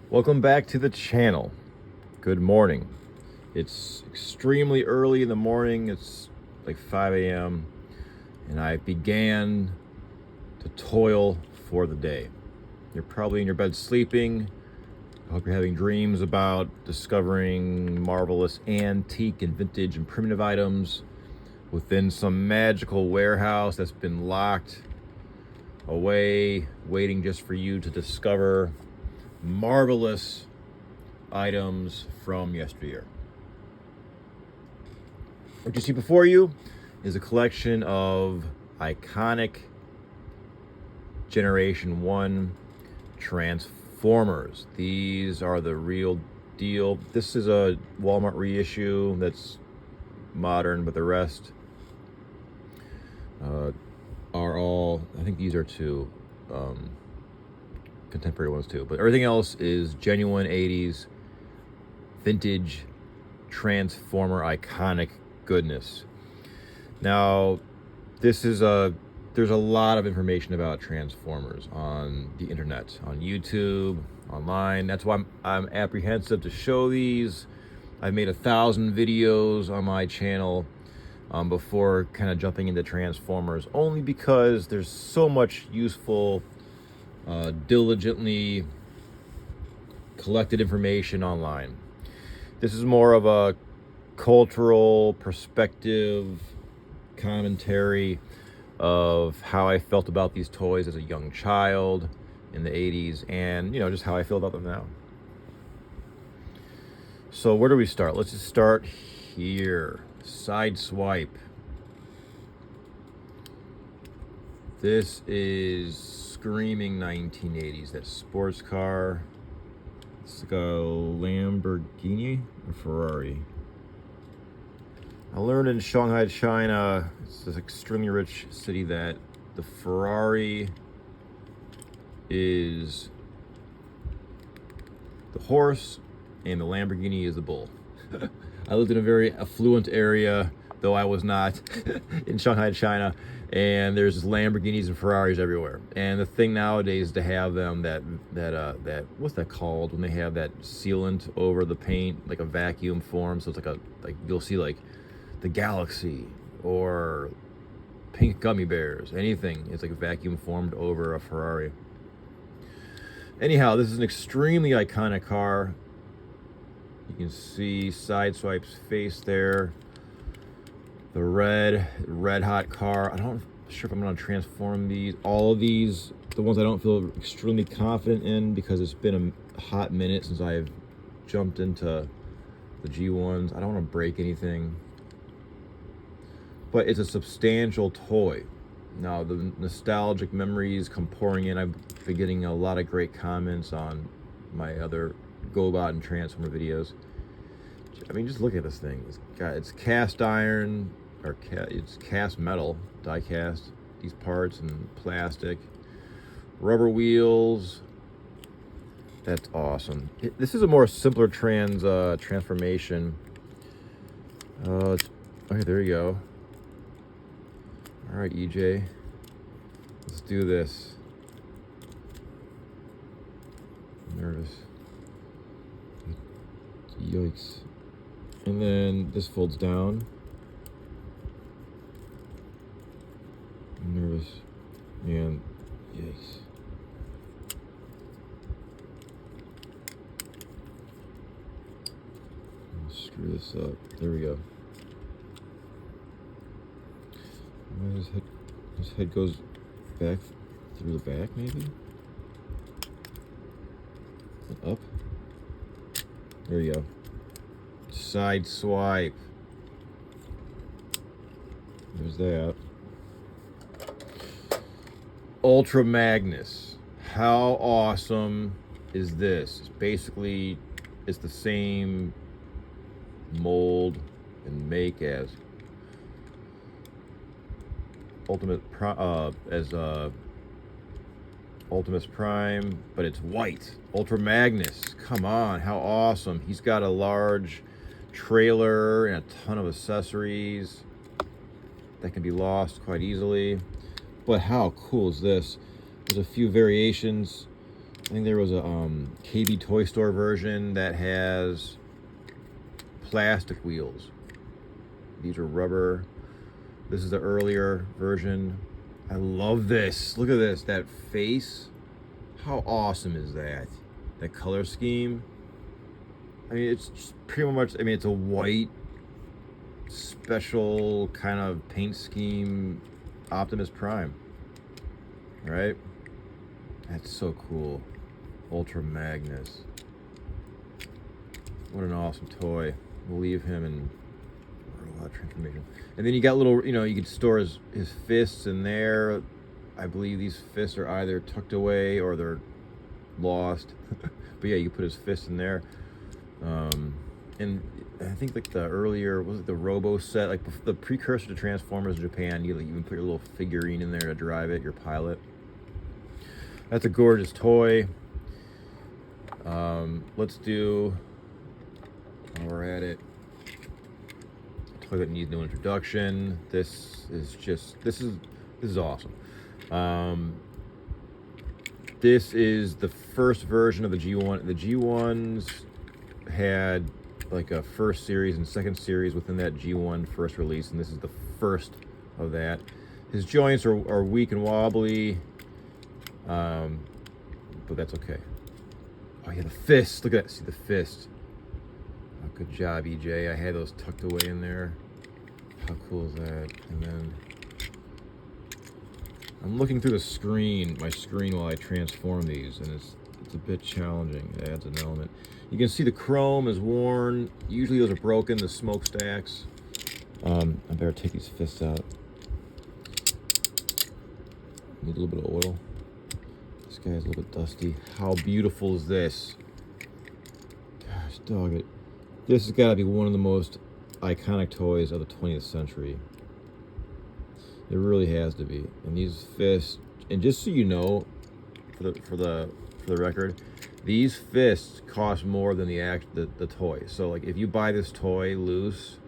Welcome back to the channel. Good morning. It's extremely early in the morning. It's like 5 a.m. and I began to toil for the day. You're probably in your bed sleeping. I hope you're having dreams about discovering marvelous antique and vintage and primitive items within some magical warehouse that's been locked away, waiting just for you to discover marvelous items from yesteryear. What you see before you is a collection of iconic Generation 1 Transformers. These are the real deal. This is a Walmart reissue that's modern, but the rest are all, I think these are two contemporary ones too, but everything else is genuine 80s vintage Transformer iconic goodness. Now, there's a lot of information about Transformers on the internet, on YouTube, online. That's why I'm apprehensive to show these. I've made 1,000 videos on my channel before kind of jumping into Transformers, only because there's so much useful, diligently collected information online. This is more of a cultural perspective commentary of how I felt about these toys as a young child in the 80s, and just how I feel about them now. So where do we start? Let's just start here. Sideswipe. This is screaming 1980s. That sports car. It's like a Lamborghini or Ferrari. I learned in Shanghai, China, it's this extremely rich city, that the Ferrari is the horse and the Lamborghini is the bull. I lived in a very affluent area, though I was not, in Shanghai, China, and there's Lamborghinis and Ferraris everywhere. And the thing nowadays is to have them that what's that called when they have that sealant over the paint, like a vacuum form, so it's like you'll see like the Galaxy or pink gummy bears, anything. It's like a vacuum formed over a Ferrari. Anyhow, this is an extremely iconic car. You can see Sideswipe's face there. The red hot car. I'm not sure if I'm going to transform these. All of these, the ones I don't feel extremely confident in because it's been a hot minute since I've jumped into the G1s. I don't want to break anything. But it's a substantial toy. Now, the nostalgic memories come pouring in. I've been getting a lot of great comments on my other GoBot and Transformer videos. I mean, just look at this thing. It's cast iron, or it's cast metal, die cast, these parts, and plastic. Rubber wheels. That's awesome. This is a more simpler transformation. Okay, there you go. All right, EJ, let's do this. I'm nervous. Yikes. And then this folds down. I'm nervous. And yikes. I'll screw this up. There we go. His head goes back through the back, maybe? And up. There you go. Sideswipe. There's that. Ultra Magnus. How awesome is this? It's the same mold and make as Optimus Prime, but it's white. Ultra Magnus, come on, how awesome. He's got a large trailer and a ton of accessories that can be lost quite easily. But how cool is this? There's a few variations I think there was a KB Toy Store version that has plastic wheels. These are rubber. This is the earlier version. I love this. Look at this. That face. How awesome is that? That color scheme. I mean, it's just pretty much, I mean, it's a white, special kind of paint scheme Optimus Prime. Right? That's so cool. Ultra Magnus. What an awesome toy. We'll leave him in robot transformation. And then you got little, you know, you could store his fists in there. I believe these fists are either tucked away or they're lost. But yeah, you put his fists in there. And I think like the earlier, was it the Robo set, like the precursor to Transformers in Japan, you even put your little figurine in there to drive it, your pilot. That's a gorgeous toy. Let's do, while we're at it, a toy that needs no introduction. This is awesome. This is the first version of the G1. The G1s had like a first series and second series within that G1 first release, and this is the first of that. His joints are weak and wobbly, but that's okay. Oh yeah, the fist. Look at that. See the fist. Oh, good job, EJ. I had those tucked away in there. How cool is that? And then I'm looking through my screen while I transform these, and it's a bit challenging. It adds an element. You can see the chrome is worn. Usually those are broken, the smokestacks. I better take these fists out. Need a little bit of oil. This guy's a little bit dusty. How beautiful is this? Gosh, dog it. This has got to be one of the most iconic toys of the 20th century. It really has to be. And these fists, and just so you know, for the record, these fists cost more than the toy. So like if you buy this toy loose,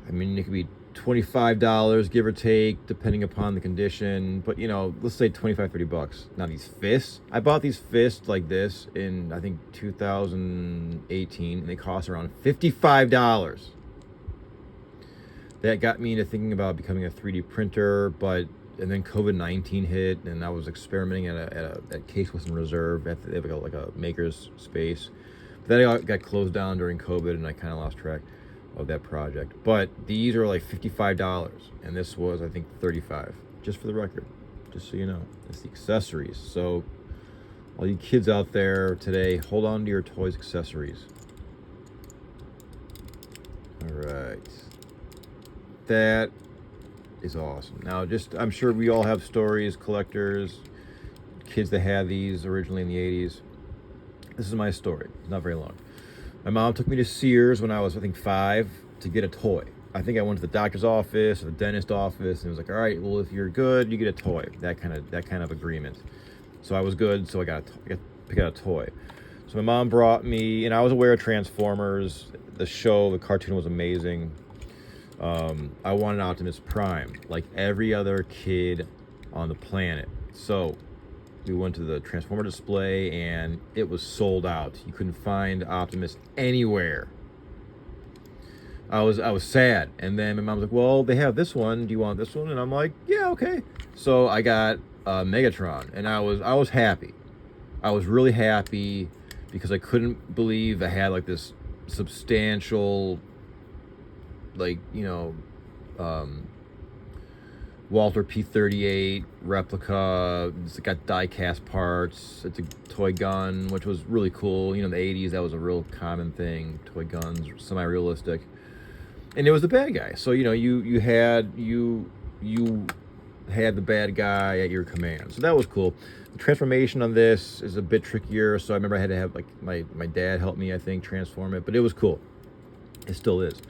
I mean, it could be $25, give or take, depending upon the condition. But you know, let's say 25, 30 bucks. Now these fists, I bought these fists like this in, I think, 2018, and they cost around $55. That got me into thinking about becoming a 3D printer, and then COVID-19 hit, and I was experimenting at Case Western Reserve at they have like a maker's space. But that got closed down during COVID, and I kind of lost track of that project. But these are like $55, and this was, I think, $35. Just for the record, just so you know, it's the accessories. So all you kids out there today, hold on to your toys' accessories. All right. That is awesome. Now, I'm sure we all have stories, collectors, kids that had these originally in the 80s. This is my story. It's not very long. My mom took me to Sears when I was, I think, 5 to get a toy. I think I went to the doctor's office or the dentist office, and it was like, all right, well, if you're good, you get a toy. That kind of agreement. So I was good, so I got to pick out a toy. So my mom brought me, and I was aware of Transformers. The cartoon was amazing. I wanted Optimus Prime, like every other kid on the planet. So we went to the Transformer display, and it was sold out. You couldn't find Optimus anywhere. I was sad, and then my mom was like, "Well, they have this one. Do you want this one?" And I'm like, "Yeah, okay." So I got Megatron, and I was happy. I was really happy because I couldn't believe I had like this substantial, like, you know, Walter P-38 replica. It's got die-cast parts. It's a toy gun, which was really cool. You know, in the 80s, that was a real common thing. Toy guns, semi-realistic. And it was the bad guy. So, you know, you had the bad guy at your command. So that was cool. The transformation on this is a bit trickier. So I remember I had to have, like, my dad help me, I think, transform it. But it was cool. It still is.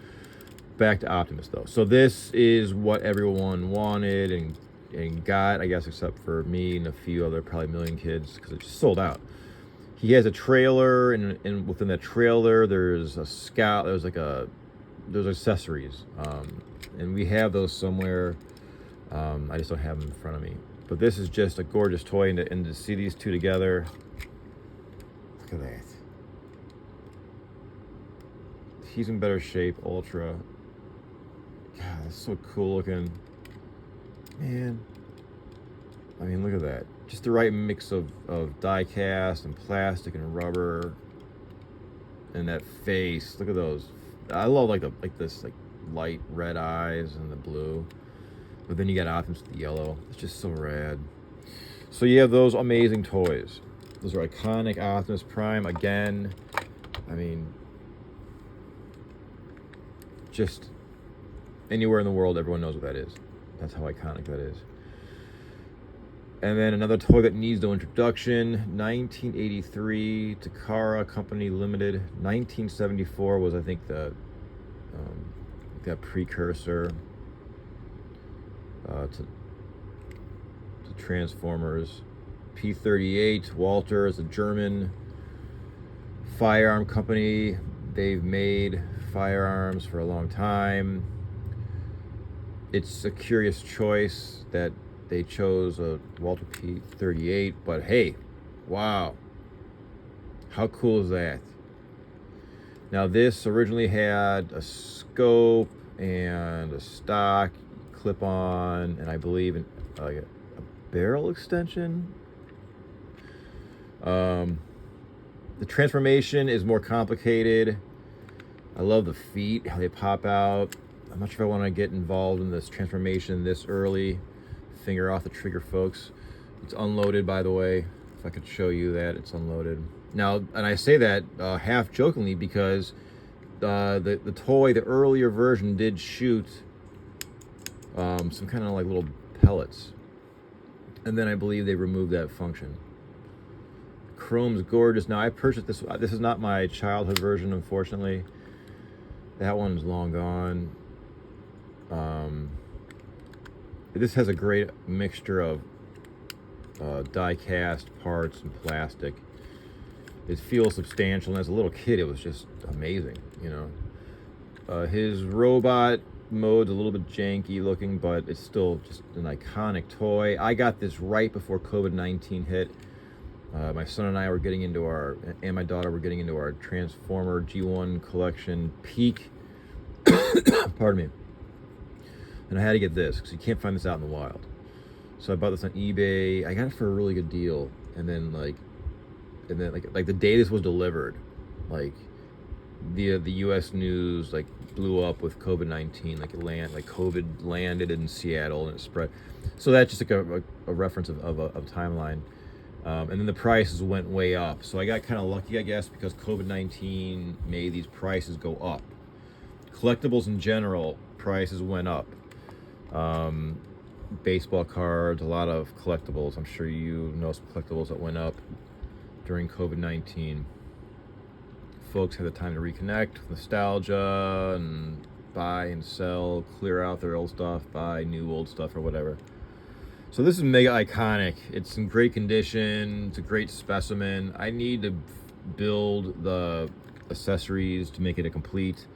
Back to Optimus, though. So this is what everyone wanted and got, I guess, except for me and a few other, probably a million kids, because it just sold out. He has a trailer, and within that trailer, there's a scout. There's accessories, and we have those somewhere. I just don't have them in front of me. But this is just a gorgeous toy, and to see these two together, look at that. He's in better shape, Ultra. God, that's so cool looking. Man. I mean, look at that. Just the right mix of die cast and plastic and rubber. And that face. Look at those. I love this light red eyes and the blue. But then you got Optimus with the yellow. It's just so rad. So you have those amazing toys. Those are iconic Optimus Prime. Again, I mean, just anywhere in the world, everyone knows what that is. That's how iconic that is. And then another toy that needs no introduction, 1983, Takara Company Limited. 1974 was, I think, the precursor to Transformers. P-38, Walter is a German firearm company. They've made firearms for a long time. It's a curious choice that they chose a Walter P-38, but hey, wow. How cool is that? Now this originally had a scope and a stock clip-on, and I believe a barrel extension. The transformation is more complicated. I love the feet, how they pop out. I'm not sure if I want to get involved in this transformation this early. Finger off the trigger, folks. It's unloaded, by the way. If I could show you that, it's unloaded. Now, and I say that half jokingly because the toy, the earlier version, did shoot some kind of like little pellets. And then I believe they removed that function. Chrome's gorgeous. Now, I purchased this. This is not my childhood version, unfortunately. That one's long gone. This has a great mixture of die cast parts and plastic. It feels substantial, and as a little kid, it was just amazing, you know. His robot mode's a little bit janky looking, but it's still just an iconic toy. I got this right before COVID-19 hit. My son and I were getting into and my daughter were getting into our Transformer G1 collection peak. Pardon me. And I had to get this because you can't find this out in the wild. So I bought this on eBay. I got it for a really good deal. And then like the day this was delivered, like the U.S. news like blew up with COVID-19. Like COVID landed in Seattle and it spread. So that's just like a reference of a timeline. And then the prices went way up. So I got kind of lucky, I guess, because COVID-19 made these prices go up. Collectibles in general, prices went up. Baseball cards, a lot of collectibles. I'm sure you know some collectibles that went up during COVID-19. Folks had the time to reconnect, nostalgia, and buy and sell, clear out their old stuff, buy new old stuff or whatever. So this is mega iconic. It's in great condition. It's a great specimen. I need to build the accessories to make it a complete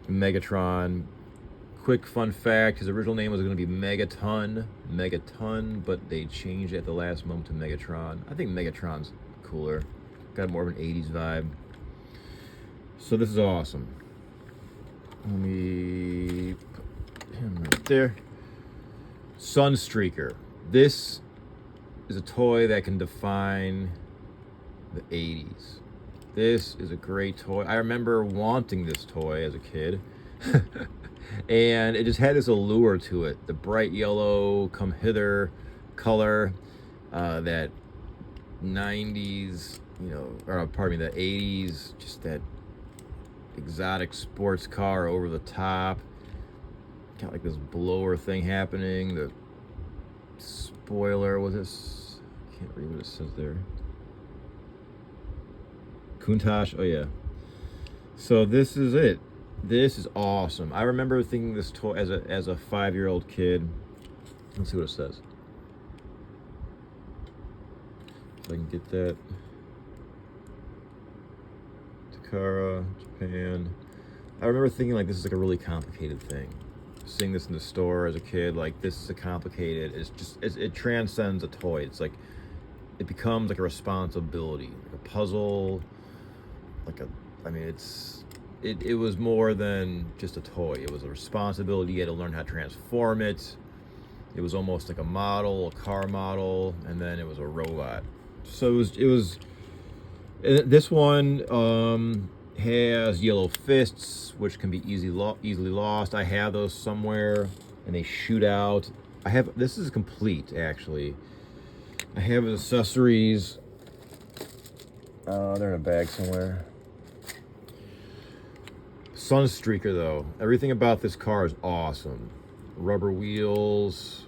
Megatron. Quick fun fact, his original name was going to be Megaton, but they changed it at the last moment to Megatron. I think Megatron's cooler. Got more of an 80s vibe. So this is awesome. Let me put him right there. Sunstreaker. This is a toy that can define the 80s. This is a great toy. I remember wanting this toy as a kid. And it just had this allure to it. The bright yellow, come hither color, that 90s, you know, or pardon me, the 80s, just that exotic sports car over the top. Got like this blower thing happening. The spoiler was this. I can't read what it says there. Countach. Oh yeah. So this is it. This is awesome. I remember thinking this toy as a 5-year-old kid. Let's see what it says. If I can get that. Takara, Japan. I remember thinking like this is like a really complicated thing. seeing this in the store as a kid, like, this is a complicated, it transcends a toy. It's like, it becomes like a responsibility, like a puzzle, I mean, it was more than just a toy. It was a responsibility. You had to learn how to transform it. It was almost like a model, a car model, and then it was a robot. So this one has yellow fists, which can be easily lost. I have those somewhere, and they shoot out. This is complete, actually. I have accessories. They're in a bag somewhere. Sunstreaker, though. Everything about this car is awesome. Rubber wheels.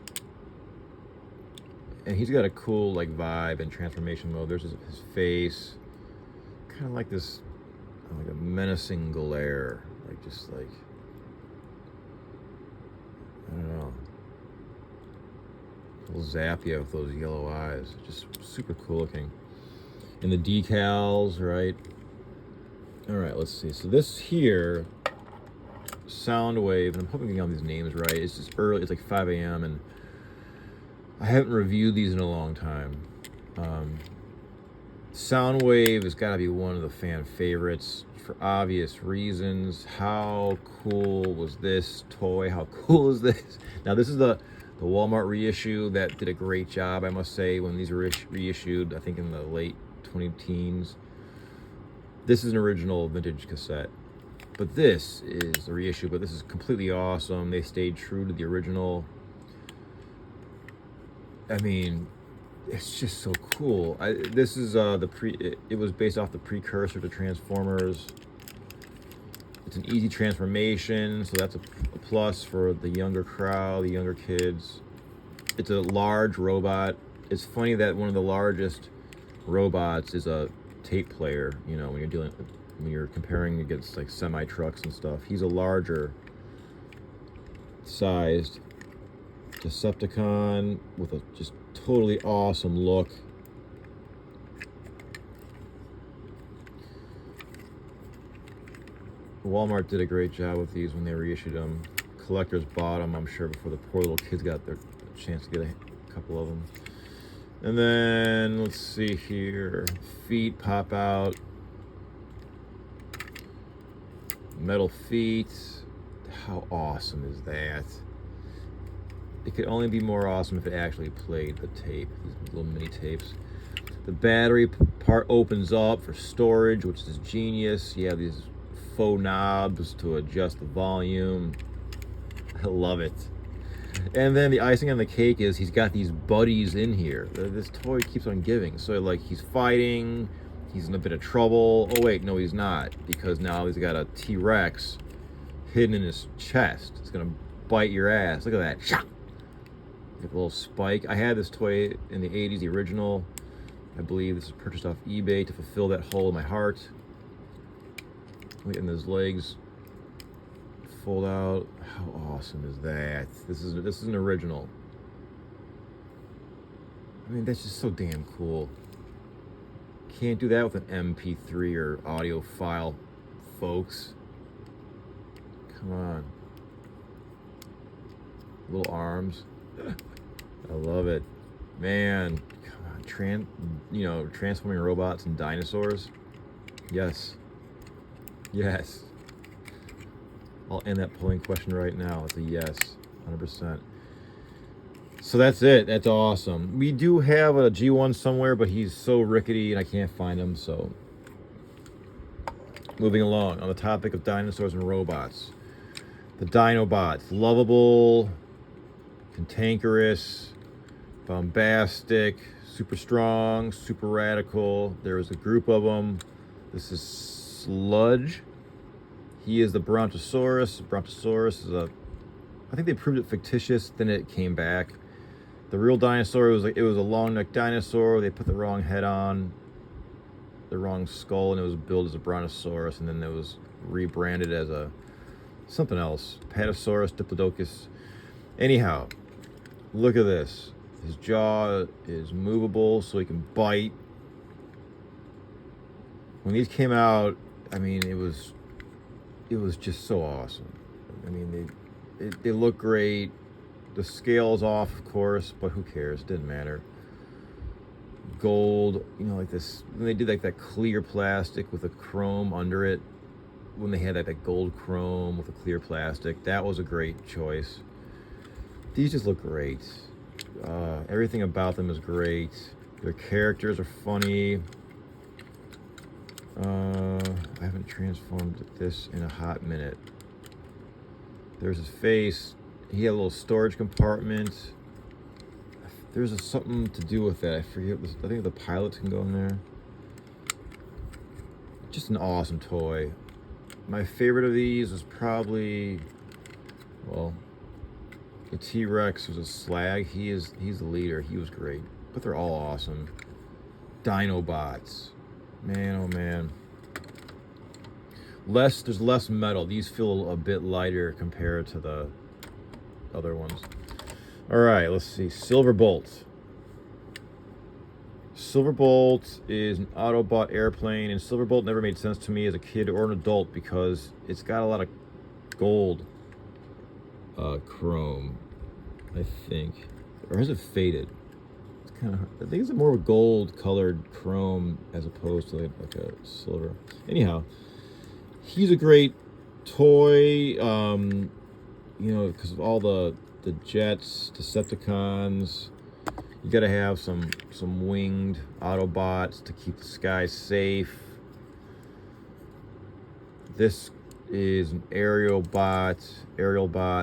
And he's got a cool, like, vibe and transformation mode. There's his face. Kind of like this, like a menacing glare. Like, just like, I don't know. He'll zap you with those yellow eyes. Just super cool looking. And the decals, right? All right, let's see. So this here, Soundwave, and I'm hoping I'm getting all these names right. It's just early. It's like 5 a.m. and I haven't reviewed these in a long time. Soundwave has got to be one of the fan favorites for obvious reasons. How cool was this toy? How cool is this? Now, this is the Walmart reissue that did a great job, I must say, when these were reissued, I think in the late 20-teens. This is an original vintage cassette, but this is a reissue, but this is completely awesome. They stayed true to the original. I mean, it's just so cool. This is it was based off the precursor to Transformers. It's an easy transformation, so that's a plus for the younger crowd, the younger kids. It's a large robot. It's funny that one of the largest robots is a tape player, you know, when you're comparing against like semi trucks and stuff. He's a larger sized Decepticon with a just totally awesome look. Walmart did a great job with these when they reissued them. Collectors bought them, I'm sure, before the poor little kids got their chance to get a couple of them. And then, let's see here. Feet pop out. Metal feet. How awesome is that? It could only be more awesome if it actually played the tape, these little mini tapes. The battery part opens up for storage, which is genius. You have these faux knobs to adjust the volume. I love it. And then the icing on the cake is he's got these buddies in here. This toy keeps on giving. So, like, he's fighting, he's in a bit of trouble. Oh, wait, no, he's not. Because now he's got a T-Rex hidden in his chest. It's going to bite your ass. Look at that. Like a little spike. I had this toy in the 80s, the original. I believe this was purchased off eBay to fulfill that hole in my heart. Look at his legs fold out. How awesome is that? This is an original. I mean, that's just so damn cool. Can't do that with an MP3 or audio file, folks. Come on. Little arms. I love it. Man, come on. Transforming robots and dinosaurs. Yes. Yes. I'll end that polling question right now. It's a yes, 100%. So that's it. That's awesome. We do have a G1 somewhere, but he's so rickety and I can't find him, so. Moving along, on the topic of dinosaurs and robots. The Dinobots. Lovable, cantankerous, bombastic, super strong, super radical. There is a group of them. This is Sludge. He is the Brontosaurus. The Brontosaurus is I think they proved it fictitious, then it came back. The real dinosaur, it was a long-necked dinosaur. They put the wrong head on, the wrong skull, and it was billed as a Brontosaurus, and then it was rebranded as something else. Patasaurus, Diplodocus. Anyhow, look at this. His jaw is movable, so he can bite. When these came out, I mean, it was just so awesome. I mean, They look great. The scale's off, of course, but who cares? It didn't matter. Gold, you know, like this. When they did like that clear plastic with a chrome under it, when they had like that gold chrome with a clear plastic, that was a great choice. These just look great. Everything about them is great. Their characters are funny. I haven't transformed this in a hot minute. There's his face. He had a little storage compartment. There's something to do with that. I forget. I think the pilots can go in there. Just an awesome toy. My favorite of these was probably, well, the T-Rex was a slag. He's the leader. He was great. But they're all awesome. Dinobots. Man, oh man. There's less metal. These feel a bit lighter compared to the other ones. All right, let's see. Silverbolt. Silverbolt is an Autobot airplane, and Silverbolt never made sense to me as a kid or an adult because it's got a lot of gold chrome, I think. Or has it faded? It's kind of, I think it's more of a gold colored chrome as opposed to like a silver. Anyhow, he's a great toy, you know, because of all the jets, Decepticons. You gotta have some winged Autobots to keep the sky safe. This is an Aerialbot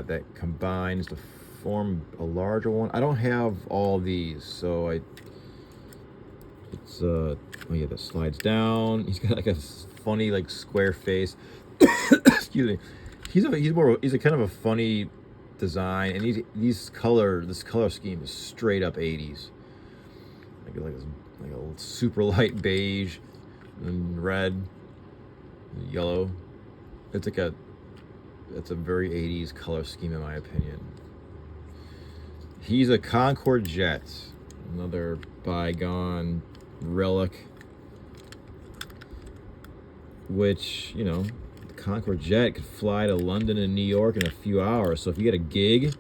that combines to form a larger one. I don't have all these, so it's oh yeah, that slides down. He's got like a funny like square face. Excuse me. He's a kind of a funny design, and this color scheme is straight up 80s. Like a super light beige and red and yellow. It's a very 80s color scheme in my opinion. He's a Concorde jet, another bygone relic, which, you know, Concorde jet could fly to London and New York in a few hours. So if you get a gig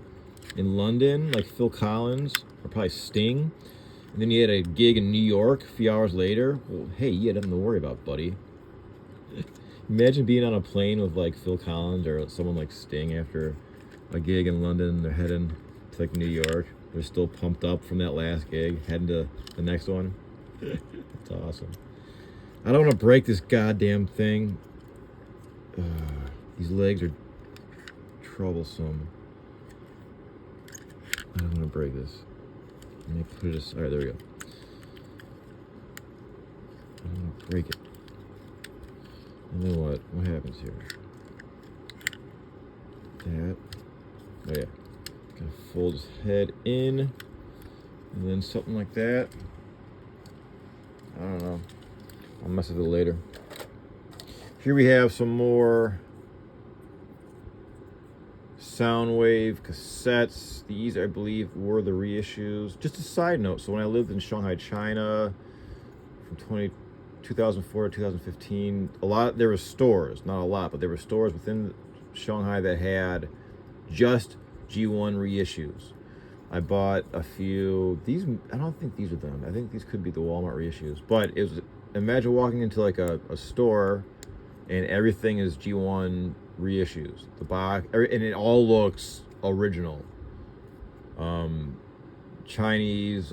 in London, like Phil Collins or probably Sting, and then you had a gig in New York a few hours later, well, hey, you had nothing to worry about, buddy. Imagine being on a plane with like Phil Collins or someone like Sting after a gig in London. They're heading to like New York. They're still pumped up from that last gig, heading to the next one. That's awesome. I don't want to break this goddamn thing. These legs are troublesome. I don't want to break this. Let me put it. All right, there we go. I don't want to break it. And then what? What happens here? That. Oh yeah. Gonna fold his head in, and then something like that. I don't know. I'll mess with it later. Here we have some more Soundwave cassettes. These, I believe, were the reissues. Just a side note, so when I lived in Shanghai, China, from 2004 to 2015, there were stores, not a lot, but there were stores within Shanghai that had just G1 reissues. I bought a few. These, I don't think these are them. I think these could be the Walmart reissues. But it was, imagine walking into like a store and everything is G1 reissues. The box, and it all looks original. Chinese,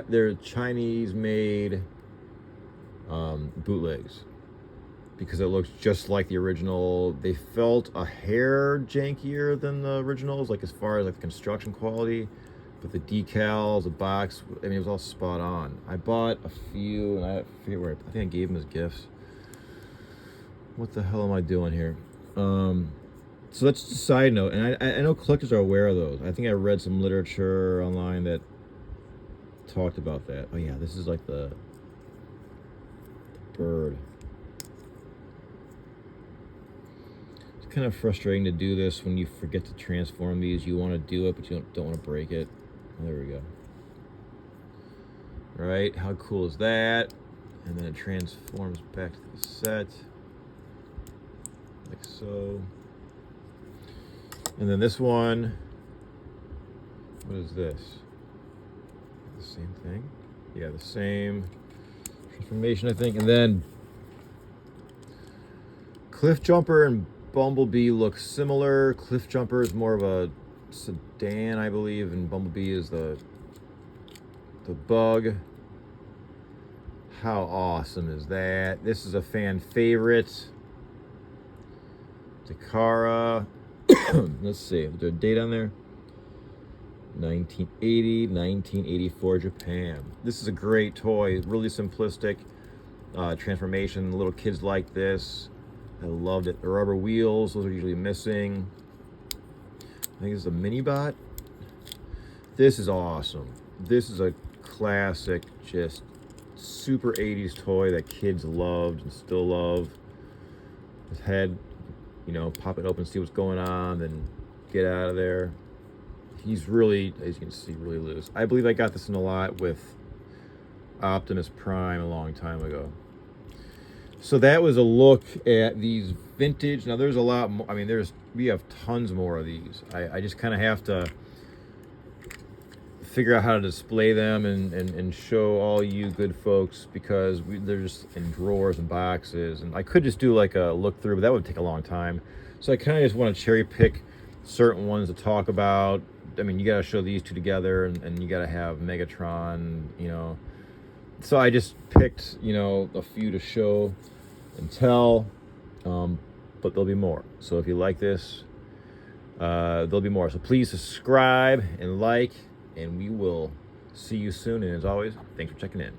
they're Chinese-made bootlegs because it looks just like the original. They felt a hair jankier than the originals, like as far as like the construction quality, but the decals, the box, I mean, it was all spot on. I bought a few, and I forget where. I think I gave them as gifts. What the hell am I doing here? So that's just a side note, and I know collectors are aware of those. I think I read some literature online that talked about that. Oh yeah, this is like the bird. It's kind of frustrating to do this when you forget to transform these. You want to do it, but you don't want to break it. There we go. Right, how cool is that? And then it transforms back to the set. Like so. And then this one, what is this? The same thing? Yeah, the same transformation, I think. And then Cliff Jumper and Bumblebee look similar. Cliff Jumper is more of a sedan, I believe, and Bumblebee is the bug. How awesome is that? This is a fan favorite. Takara. Let's see, is there a date on there? 1980, 1984 Japan. This is a great toy, really simplistic transformation. Little kids like this. I loved it. The rubber wheels, those are usually missing. I think this is a minibot. This is awesome. This is a classic, just super 80s toy that kids loved and still love. His head, you know, pop it open, see what's going on, then get out of there. He's really, as you can see, really loose. I believe I got this in a lot with Optimus Prime a long time ago. So that was a look at these vintage. Now there's a lot more. I mean, we have tons more of these. I just kind of have to figure out how to display them and show all you good folks, because they're just in drawers and boxes. And I could just do like a look through, but that would take a long time. So I kind of just want to cherry pick certain ones to talk about. I mean, you got to show these two together, and you got to have Megatron, you know. So I just picked, you know, a few to show and tell, but there'll be more. So if you like this, there'll be more. So please subscribe and like, and we will see you soon. And as always, thanks for checking in.